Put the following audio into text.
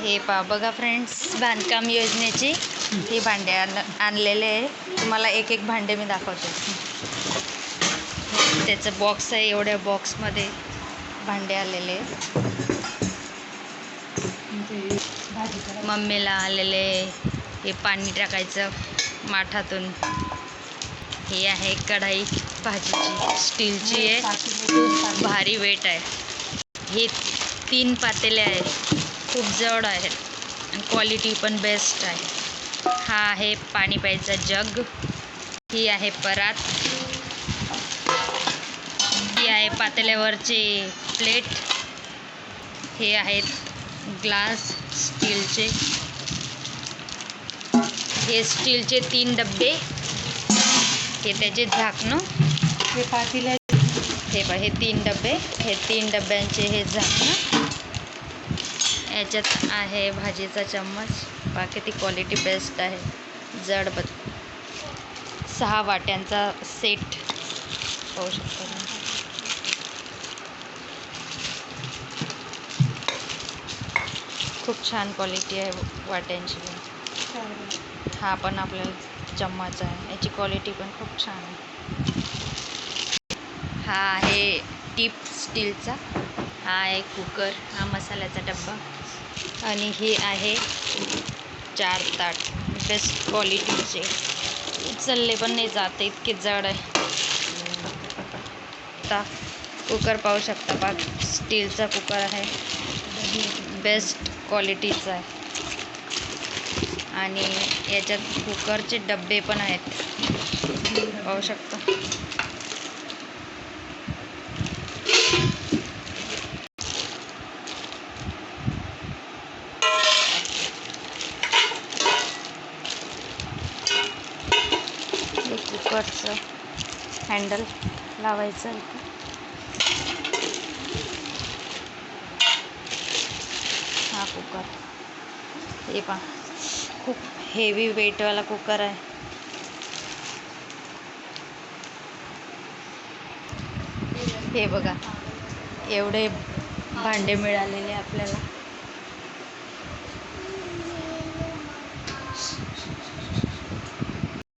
हे पहा बघा फ्रेंड्स, बांधकाम योजनेची ही भांडे आणलेले आहे. तुम्हाला एक एक भांडे मी दाखवते. त्याचं बॉक्स आहे, एवढ्या बॉक्समध्ये भांडे आलेले आहेत. मम्मीला आलेले हे पाणी टाकायचं माठातून. हे आहे कढाई भाजीची, स्टीलची आहे, भारी वेट आहे. हे 3 पातेले आहेत, खूप जड आहेत आणि क्वालिटी पण बेस्ट आहे. हा आहे पाणी प्यायचा जग. ही आहे परात. ही आहे पातेल्यावरचे प्लेट. हे आहेत ग्लास स्टीलचे. हे स्टीलचे 3 डब्बे. हे त्याचे झाकणं. हे पातेले. हे बघा, हे 3 डब्बे. हे 3 डब्यांचे हे झाकणं. याच्यात आहे भाजीचा चम्मच. बाकी ती क्वालिटी बेस्ट आहे. जड 6 वाट्यांचा सेट पाहू शकता. खूप छान क्वालिटी आहे वाट्यांची. हा पण आपल्याला चम्मच आहे, याची क्वालिटी पण खूप छान आहे. हा आहे टीप स्टीलचा. हा आहे कुकर. हा मसाल्याचा डब्बा. आणि हे आहे 4 ताट बेस्ट क्वालिटीचे. उचलले पण नाही जात, इतके जड आहे. आता कुकर पाहू शकता. स्टीलचा कुकर आहे, बेस्ट क्वालिटीचा आहे. आणि याच्यात कुकरचे डब्बे पण आहेत, पाहू शकता. कुकरचं हँडल लावायचं आहे. हा कुकर. हे पहा, खूप हेवी वेटवाला कुकर आहे. हे बघा, एवढे भांडे मिळालेले आपल्याला.